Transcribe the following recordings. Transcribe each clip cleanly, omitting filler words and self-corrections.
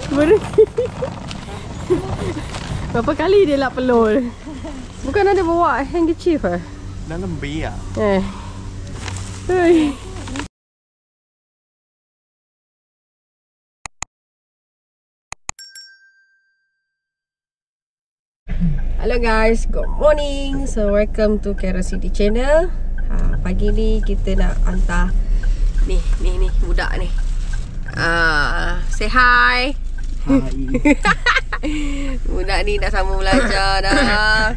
Berhenti. Berapa kali dia nak pelur? Bukan ada bawa handkerchief eh? Dalam biar. Hei. Hello guys, good morning. So welcome to Kara City channel. Pagi ni kita nak hantar ni budak ni. Say hi. Budak ni dah sambung belajar dah.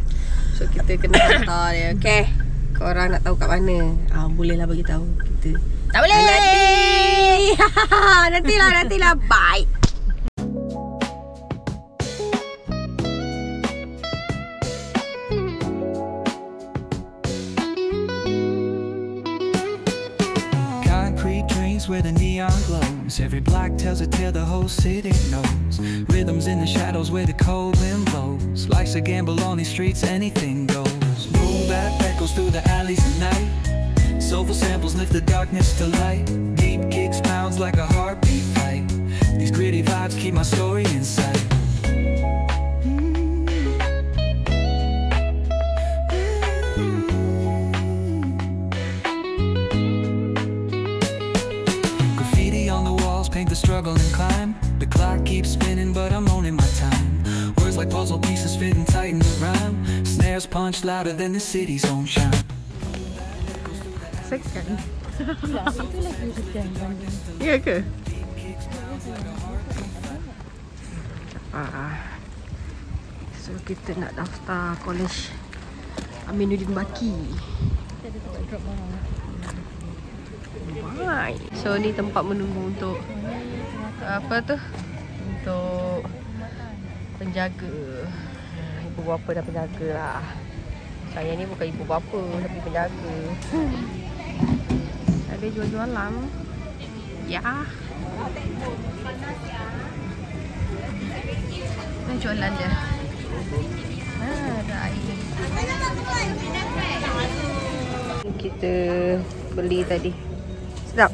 So kita kena hantar dia. Okay, korang nak tahu kat mana? Bolehlah bagi tahu kita. Tak boleh. Nantilah. Bye. Where the neon glows, every block tells a tale the whole city knows. Rhythms in the shadows where the cold wind blows. Life's a gamble on these streets, anything goes. Boom bap echoes through the alleys at night. Soulful samples lift the darkness to light. Deep kicks pounds like a heartbeat fight. These gritty vibes keep my story in sight. The struggle and climb. The clock keeps spinning but I'm owning my time. Words like puzzle pieces fitting tight in the rhyme. Snares punch louder than the city's own chime. Sekan. Itu lagi hujan Bandung. Ya ke? So kita nak daftar College Aminuddin Baki. Kita ada tempat drop barang. So ni tempat menunggu untuk apa tu? Untuk penjaga. Ibu bapa dah penjaga lah. Saya ni bukan ibu bapa tapi penjaga. Ada jual-jualan. Ya. Ini jualan dia. Ada air. Kita beli tadi. Sedap.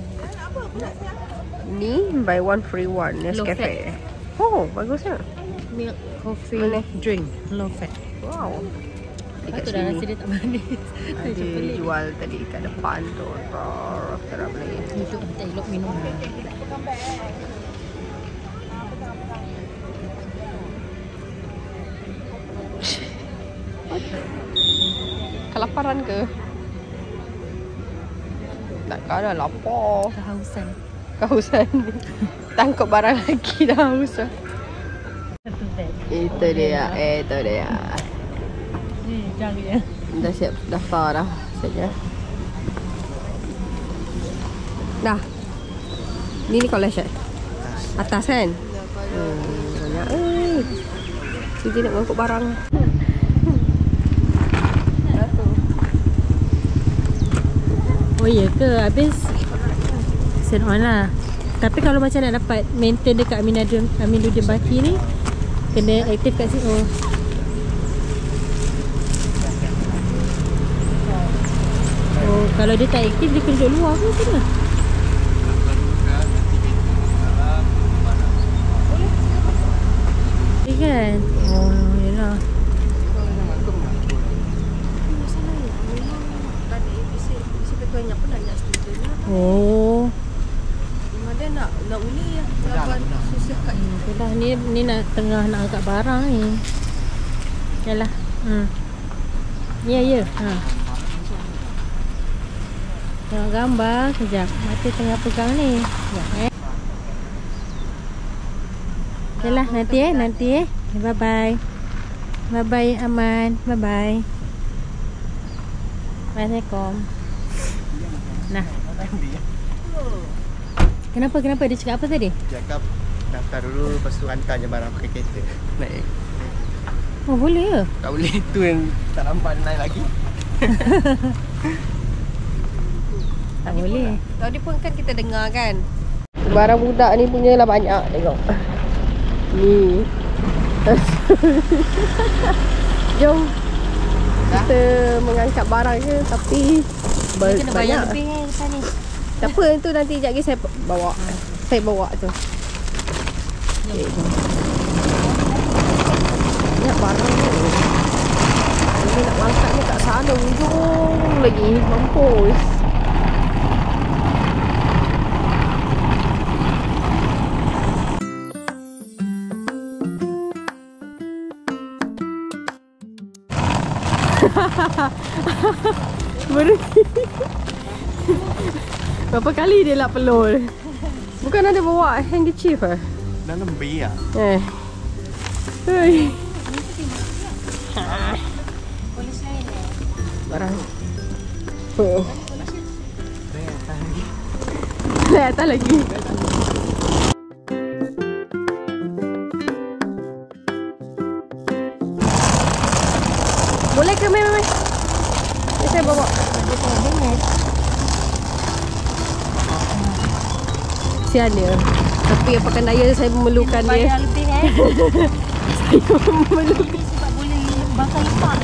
Ni buy one free one Nescafe. Oh, bagusnya. Milk coffee Mana? drink low fat. Wow. Patut dah rasa dia tak manis. Ada jual tadi kat depan tu. Kita nak beli. Untuk kita elok minum. Kelaparan ke? Tak ada lapar. Kehausan. Tangkap barang lagi dah haus dah. Itu dia. Ni jari dia. Dah siap daftar dah. Saja. Dah. Ni college atas kan? Banyak. Sini nak mangkuk barang. Oh ya ke? Habis send on lah. Tapi kalau macam nak dapat maintain dekat Aminuddin Baki ni, kena aktif kat sini. Oh, kalau dia tak aktif dia kena duduk luar ke macam mana? Kan? Oh, yelah. Oh. Dia nak uli lawan susah kat ni. Itulah ni nak tengah nak angkat barang ni. Yalah. Ya. Tengok gambar kejap. Mata tengah pegang ni. Sekejap Yalah nanti. Bye bye. Bye bye Aman. Bye bye. Assalamualaikum. Nah. Kenapa dia cakap apa tadi? Cakap daftar dulu, lepas tu hantar je barang pakai kereta. Naik. Oh boleh ke? Tak boleh, tu yang tak nampak naik lagi. Tak boleh. Tadi pun kan kita dengar kan. Barang budak ni punya lah banyak. Tengok. Ni. Jom. Kita mengangkat barang je tapi Kena bayar banyak. lebih kan depan ni. Tak apa, tu nanti sekejap lagi saya bawa. Saya bawa tu. Okay. Banyak barang tu. Ini nak angkatnya kat sana ujung lagi. Mampus. Berhenti. Berapa kali dia nak pelur? Bukan ada bawa handkerchief ah? Dalam biar. Hei. Barang. Naik atas lagi. Boleh ke Mei? Saya bawa. Kesian dia. Tapi apakah daya saya memerlukan dia. Bayar lebih Saya memerlukan. sebab boleh bakar lepak.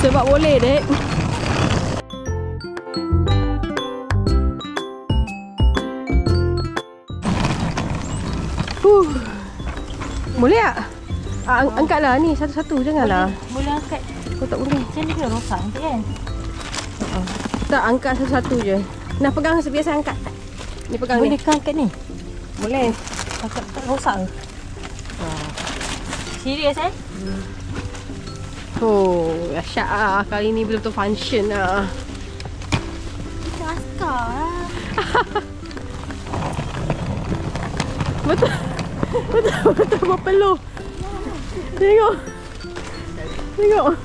Sebab boleh dek. Boleh tak? Angkatlah ni satu-satu, janganlah. Boleh angkat. Kau tak boleh. Macam ni kena rosak nanti kan? Tak, angkat satu-satu je. Nah, pegang biasa angkat. Ni pegang Boleh ni. ke angkat ni? Boleh. Angkat tak rosak ke? Serius Oh, dahsyat lah. Kali ni betul-betul function lah. Kita askar lah. Betul. Betul berpeluh. Tengok. Tengok.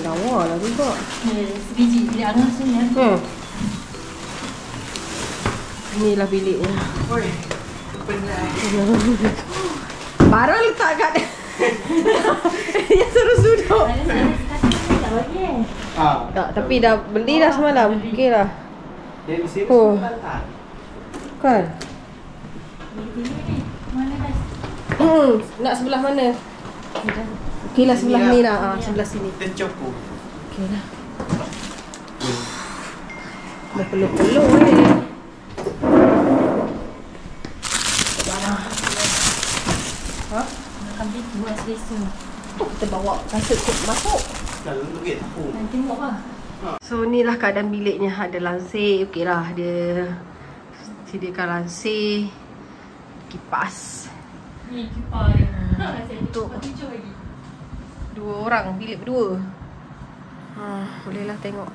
Lawa lah juga. Sebiji bilik Angah sini ya. Inilah biliknya. Barang letak kat dia. Dia terus duduk. Tak, tapi dah beli dah semalam. Okey lah. Oh. Kan? Nak sebelah mana? Okey lah sebelah ni lah. Sebelah sini. Tercopo. Okey lah. Berpeluh-peluh ni. Makan begitu buat selesa. Kita bawa kasut masuk. Lalu duit aku. Nanti tengok lah. So ni lah keadaan biliknya. Ada lansir. Okey lah. Dia sediakan lansir. Kipas. Ni kipas dia. Untuk 2 orang. Bilik berdua. Bolehlah tengok.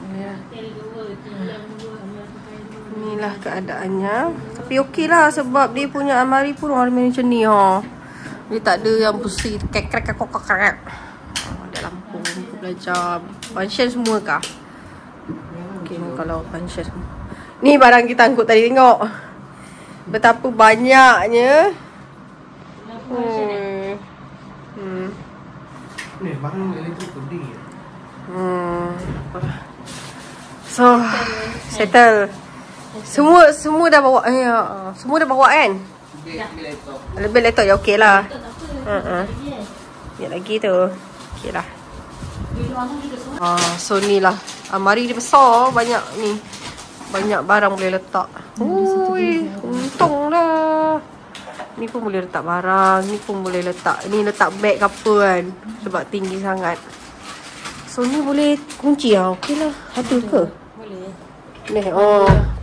Bolehlah. Inilah keadaannya. Tapi okey lah sebab dia punya almari pun almari macam ni. Dia tak ada yang bersih. Krek-krek. Ada lampu. Lampu belajar. Function semua kah? Okey kalau function semua. Ni barang kita angkut tadi. Tengok. Betapa banyaknya. Ni barang elektrik pedih. So settle. Semua dah bawa. Semua dah bawa kan? Lebih laptop ya okey lah. Ya lagi tu. Okey lah. So ni lah. Almari dia besar. Banyak ni. Banyak barang boleh letak. Ui, untung lah. Ni pun boleh letak barang. Ni pun boleh letak. Ni letak beg apa kan. Sebab tinggi sangat. So ni boleh kunci lah. Okey lah. Ada ke? Boleh. Ni.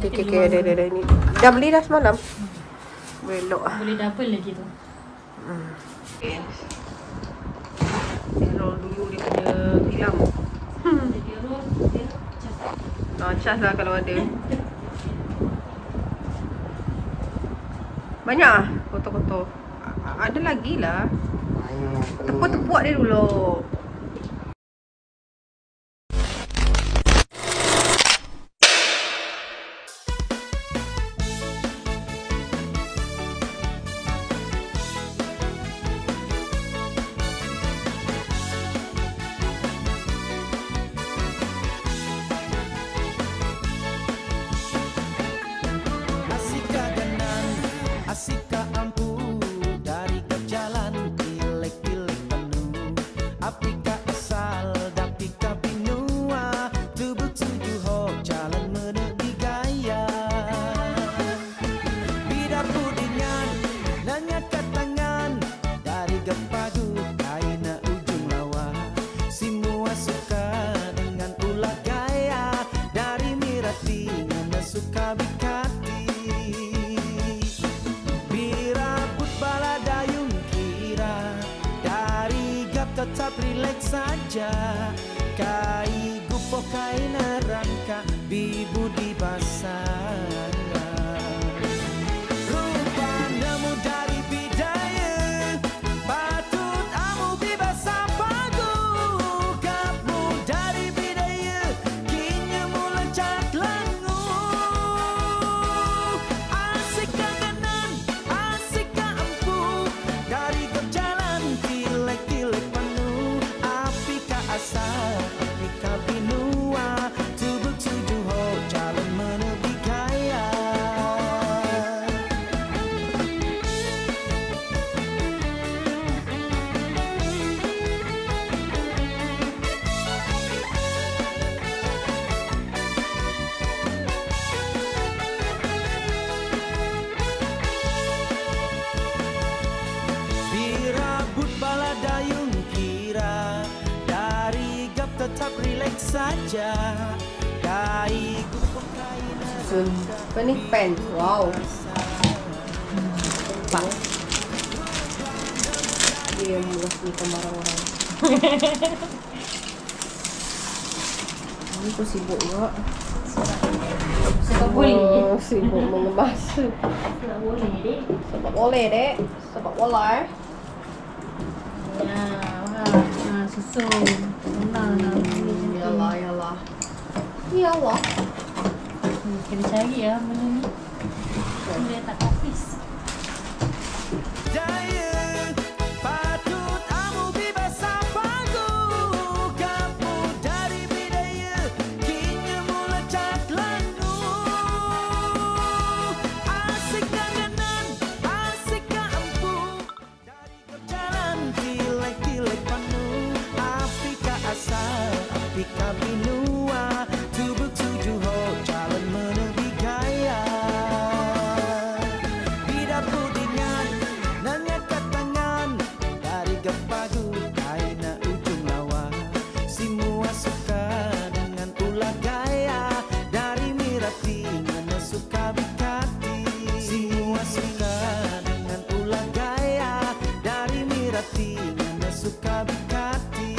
Okay. Ada. Ni. Dah beli dah semalam. Boleh lock lah. Boleh double lagi tu. Roll dulu dia punya tilam. Cas lah kalau ada. Banyak lah kotor-kotor. Ada lagi lah. Tepuk-tepuk dia dulu. Tetap rileks saja. Kai gupo kai nerangka bibu di basara. Rupanamu dari bidaya, patut amu bebas apagu. Kapmu dari bidaya, kini mulai cat langu. Asik kangenan, asik kampu, dari berjalan tilek-tilek asal Afrika binua tubuh tujuh ho jalan menepi kaya. Birabut bala dayung kira tetap rileks saja. Kai gupo kai Apa ni? Pen. Wow. Bang. Dia meresmikan barang orang. Ini tu sibuk juga. Sebab boleh. Sibuk mengemas. Sebab boleh, dek. Sebab boleh, dek. Sebab boleh. Ya, wah. Susun. Yalah, yalah. Yalah. Kena cari ya benda ni. Dia tak habis. Daya patut amu bebas apagu. Kamu dari bidaya kini mulai cat langu. Asik kangenan, asik kampu, dari berjalan tilek-tilek penuh. Afrika asal, Afrika binua, tubuh tujuh ho jalan menepi gaya. Bidak pudingan, nanya katangan, dari gepadu kaina ujung lawa. Semua suka dengan ulah gaya, dari mirati ngana suka bikati. Semua suka dengan ulah gaya, dari mirati ngana suka bikati.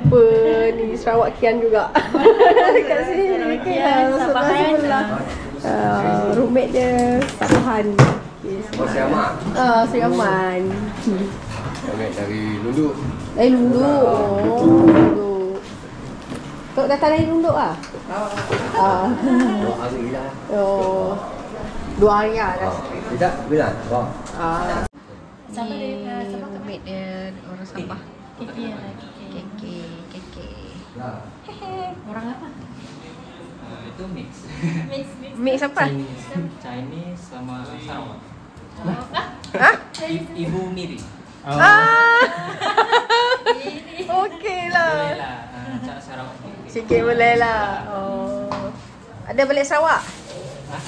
Apa ni Sarawak Kian juga. Dekat sini Kian, Sabahan. Roommate dia Sabahan. Masih amat. Siraman. Roommate dari Lunduk. Lunduk. Oh, Lunduk. Tok datang dari Lunduk ah? Dua hari lah. Oh. 2 hari lah dah. Tidak, bila? Wah. Siapa dia? Siapa Roommate dia orang Sabah. Kiki lah. KK. Orang apa? Itu mix. Mix apa? Chinese sama Sarawak. Hah? Ibu Miri. Okey lah. Boleh lah. Cara Sarawak. Sikit boleh lah. Oh. Ada balik Sarawak?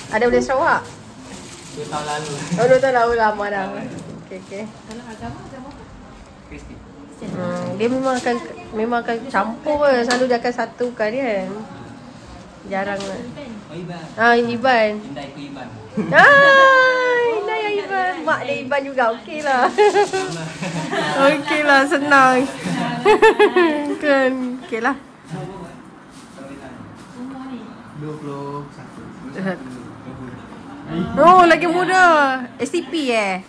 Ada balik Sarawak? 2 tahun lalu. Oh, 2 tahun lalu lama dah. Okey. Kalau agama apa? Kristi. Dia memang akan campur ke. Selalu dia akan satukan kan. Jarang lah. Oh, Iban. Iban. Pindah ikut Iban. Naya Iban. Mak dia Iban juga. Okey lah. Okey lah, senang. Kan. Okey lah. 21. Oh, lagi muda. STP dia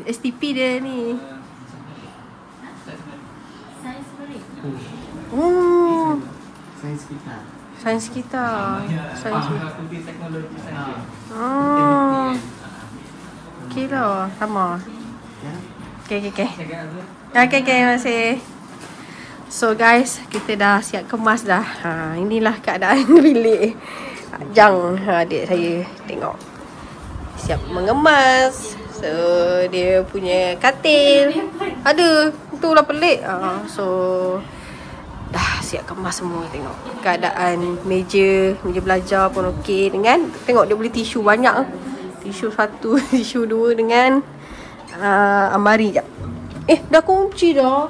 STP dia ni. Oh, Sains kita. sains kita. Sains. Fakulti teknologi saja. Oh. Okey lah, sama. Ya. Okey. Cakap apa? Okay, terima kasih. So guys, kita dah siap kemas dah. Inilah keadaan bilik Jang. Adik saya tengok siap mengemas. So dia punya katil ada, itulah pelik. So dah siap kemas semua. Tengok keadaan meja belajar pun okey. Dengan tengok dia beli tisu banyak. Tisu satu, tisu dua dengan amari jap. Dah kunci dah.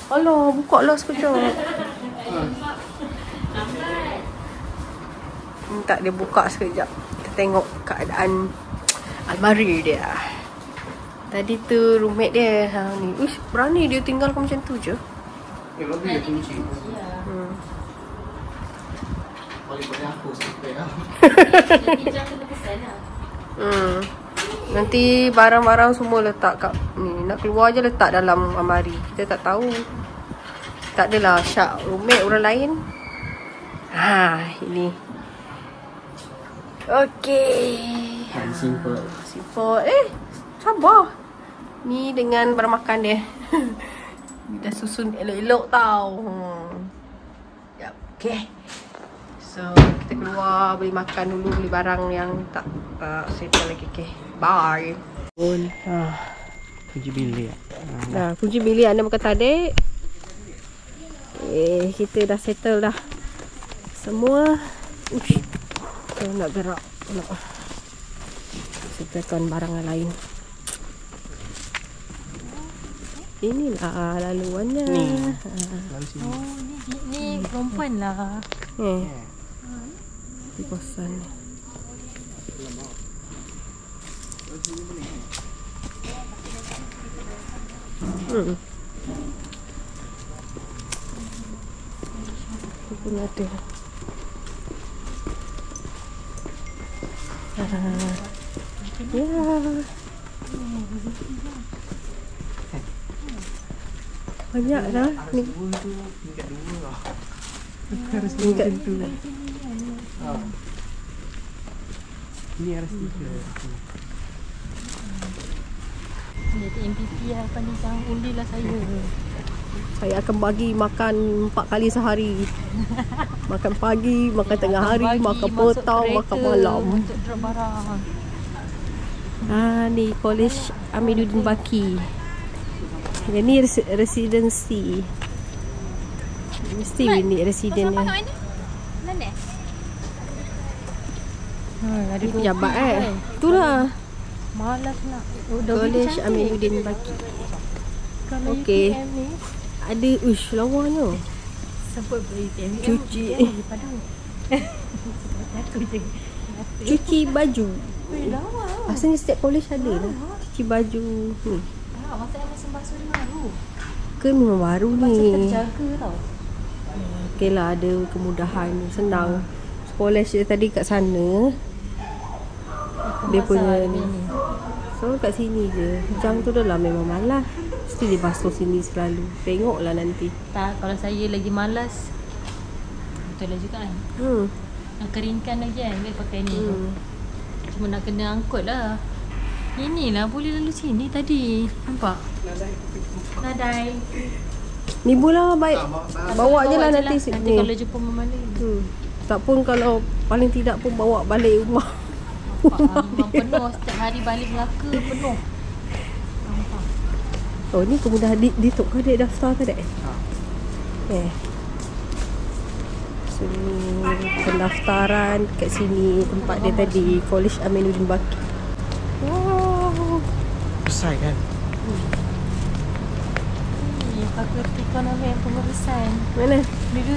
Alah, buka lah sekejap. Tak, dia buka sekejap. Kita tengok keadaan almari dia. Tadi tu roommate dia. Ni. Uish, berani dia tinggalkan macam tu je. Lagi dia kunci. Paling banyak aku sampai lah. Nanti barang-barang semua letak kat ni. Nak keluar je letak dalam almari. Kita tak tahu. Tak adalah syak roommate orang lain. Ini. Okey. Simple. Sabar. Ni dengan barang makan dia. Dia dah susun elok-elok tau. Sekejap. Okey. So, kita keluar beli makan dulu, beli barang yang tak settle lagi. Okay. Bye. Kunci bilik. Kunci bilik anda berkata adik. Kita dah settle dah. Semua. Saya nak gerak. Nak settlekan barang yang lain. Inilah laluannya. Ni. Ni perempuan lah. Di kosan ni. Itu pun ada. Ya. Banyak dah ni. Tingkat 2. Ni ada stiker. Ni MPP lah panjang undilah saya. Saya akan bagi makan 4 kali sehari. Makan pagi, makan tengah hari, makan petang, makan malam. Untuk drop barang. Ni College Amiruddin Baki. Yang ni residency. Mesti ni residen dia. Mana? Ada Jabat Itulah malas nak. College Amiruddin Baki. Kalau Okey. UTM ni Ada lawanya. sebut UTM Cuci. daripada aku je. Cuci baju. Lawa. Asalnya setiap college ada lah. Cuci baju ni. Masalah mesin basuh ni baru. Ke memang baru Macam ni. terjaga tau. Okey lah, ada kemudahan. Senang. College dia tadi kat sana. Dia punya ni. So kat sini je. Jang tu dah lah memang malas. Mesti dia basuh sini selalu. Tengoklah nanti. Tak, kalau saya lagi malas. Betul lah juga kan. Nak keringkan lagi kan. Dia pakai ni. Cuma nak kena angkut lah. Inilah boleh lalu sini tadi. Nampak? Nadai. Ni bola baik. Bawa je lah nanti Nanti sini. kalau jumpa Mama Lin. Tak pun kalau paling tidak pun bawa balik rumah. Memang penuh. Setiap hari balik Melaka penuh. Nampak? Oh ni kemudahan di tok kau ada daftar ke tak? So ni pendaftaran kat sini tempat dia tadi College Amiruddin Baki. Wow. Besar kan? Fakulti Ekonomi dan Pengurusan. Mana? Dulu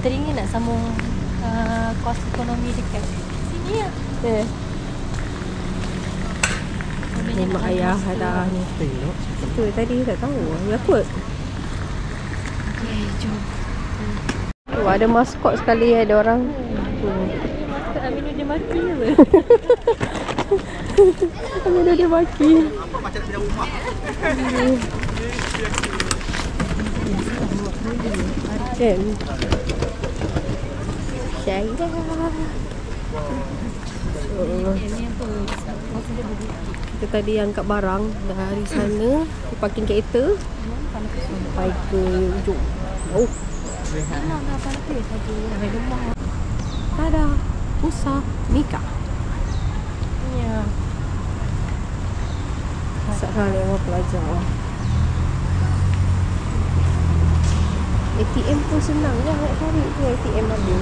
teringin nak sambung kos ekonomi dekat sini lah. Ni mak ayah ada ni. Tu tadi tak tahu. Ya kot. Okay, jom. Oh, ada maskot sekali ada orang. Maskot Aminu dia maki apa? Aminu dia maki. Kan? Syahida. Ini apa? Masa dia berbukit. Kita tadi angkat barang dari sana, parking kereta sampai ke ujung. Oh, Memang dah apa-apa saja. Hai rumah. tada. Pusat nikah. Ya. Sarah lewat pelajar. ATM pun senang lah nak cari tu. ATM ada.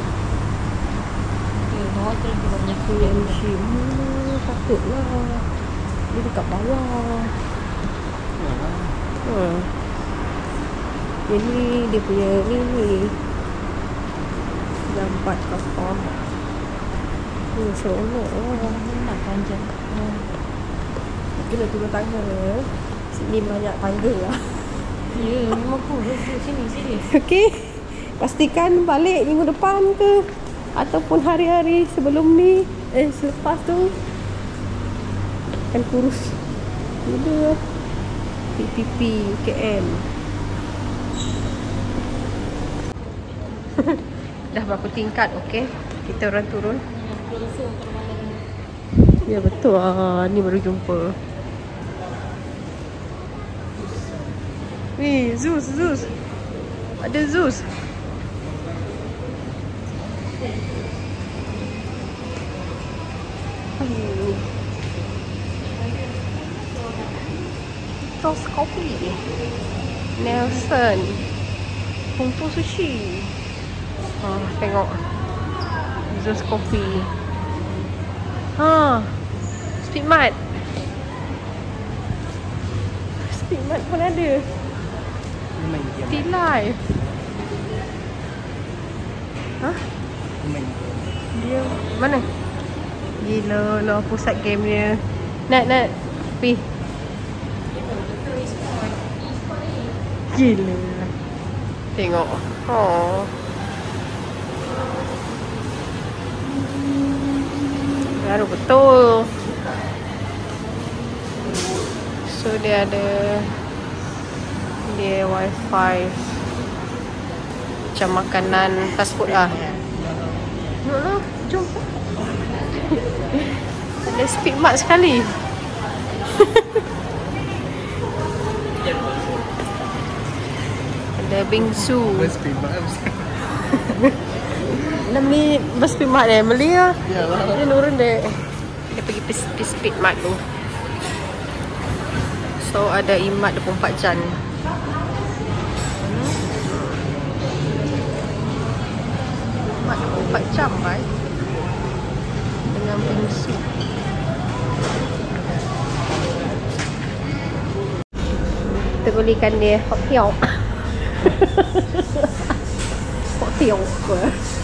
Ya, bawah tu lagi banyak. ATM machine. Patutlah. Dia dekat bawah. Ini dia punya ni. Lambat kapal. Seronok lah. Nak panjang. Kena turun tangga. Sini banyak tangga lah. Ya, memang kurus tu sini. Serius. Okey. Pastikan balik minggu depan ke ataupun hari-hari sebelum ni. Selepas tu akan kurus. Muda. PPP KM. Dah berapa tingkat, okey? Kita orang turun. Ya betul ah, ni baru jumpa. Wih, Zeus. Ada Zeus. Tos Coffee. Nelson. Kungfu Sushi. Tengok. Zeus Coffee. Speedmart. Speedmart pun ada. T-Life. Dia mana? Gila lah pusat game dia. Nak pi. Gila. Tengok. Baru betul. So dia ada wifi. Macam makanan fast food lah. Nak jom. Ada Speedmart sekali. Ada bingsu. Nama ni bus Speedmart beli lah. Dia nurun dia. Dia pergi Speedmart tu. So ada imat 24 jam. Imat 24 jam baik. Dengan bingsu. Kita belikan dia hotel. Hotel ke?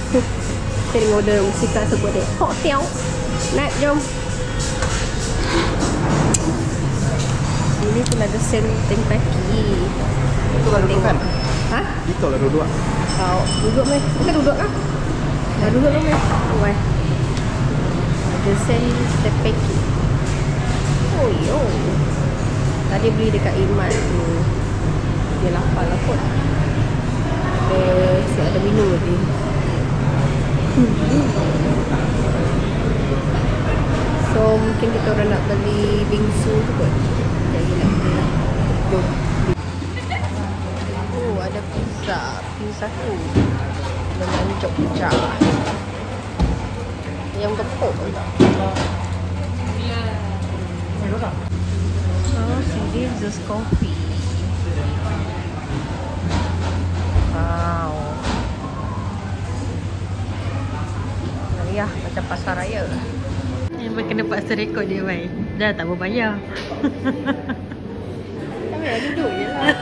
Kita tengok order musika sebut dia hotel. Nak jom. Sini pun ada tempaki. Itu lah duduk kan? Ha? Itu lah duduk. Duduk meh. Kita duduk kan? Dah duduk lah meh. Wah. Ada tempaki. Oh yo. Tadi beli dekat Imat tu. Dia lapar lah kot. Ada minum lagi. So mungkin kita orang nak beli bingsu tu kot. Jadi nak beli lah. Jom. Oh ada pizza. Pizza tu dengan Jogja. Yang gepuk. Sini Zeus Coffee. Wow. Ya, macam pasar raya. Memang kena paksa rekod dia, Mai. Dah tak berbayar. Kami dah duduk je lah.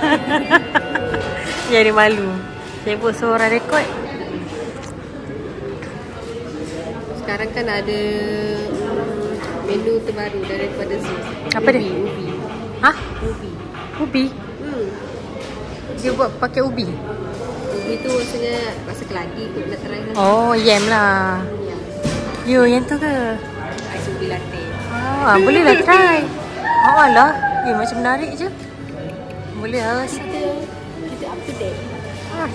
Jadi malu. Saya pun seorang rekod. Sekarang kan ada Menu terbaru daripada Zoo. Apa dia? Ubi. Hah? Ubi. Ubi? Dia buat pakai ubi. Ubi tu maksudnya rasa keladi kot nak try lah. Oh, yam lah. Yo, yang tu ke? Ais ubi latte. Ah, boleh lah try. Oh alah. Macam menarik je. Boleh lah rasa. Kita up to date.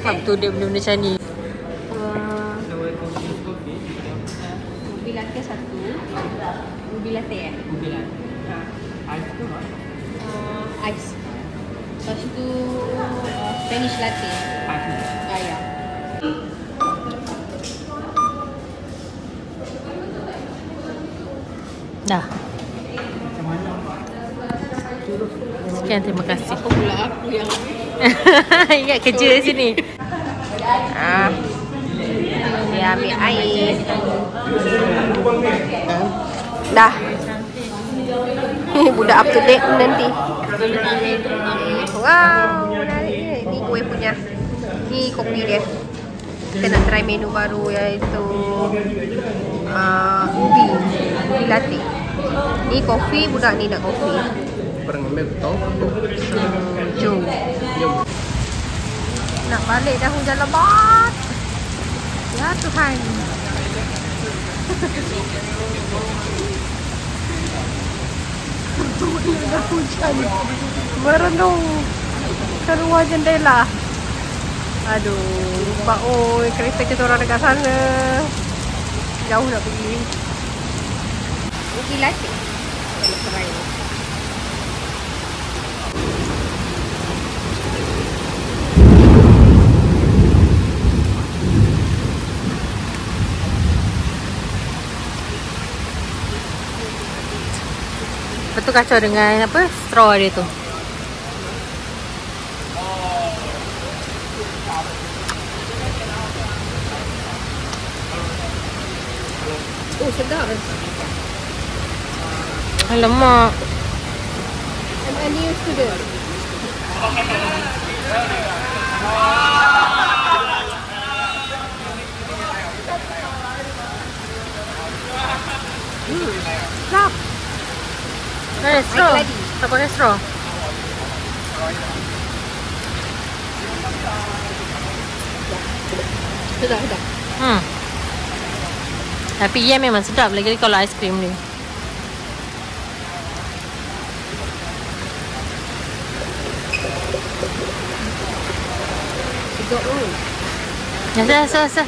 Up to date benda-benda macam ni. Ubi latte satu. Ubi latte Ubi lah. Ais tu apa? Ais. Lepas tu Spanish latte. Ais tu. Ya. Dah. Sekian, terima kasih. Pula aku yang Ingat kerja di sini. Dia ambil air. Dah. Budak up to date nanti. Wow, menarik. Ni kuih punya. Ni kopi dia. Kita nak try menu baru iaitu ubi latte. Ni kopi, budak ni nak kopi. Perang ambil betul. Jom. Nak balik dah hujan lebat. Ya Tuhan. Dah hujan. Merenung keluar jendela. Aduh, lupa oi kereta kita orang dekat sana. Jauh nak pergi. ubi latte. Kalau try ni. Lepas tu kacau dengan apa? Straw dia tu. Oh sedap. Alamak. I'm a new student. Stop. Ada straw. Tak pakai straw. Sedap. Tapi yam memang sedap lagi kalau aiskrim ni. Sedap tu. Rasa.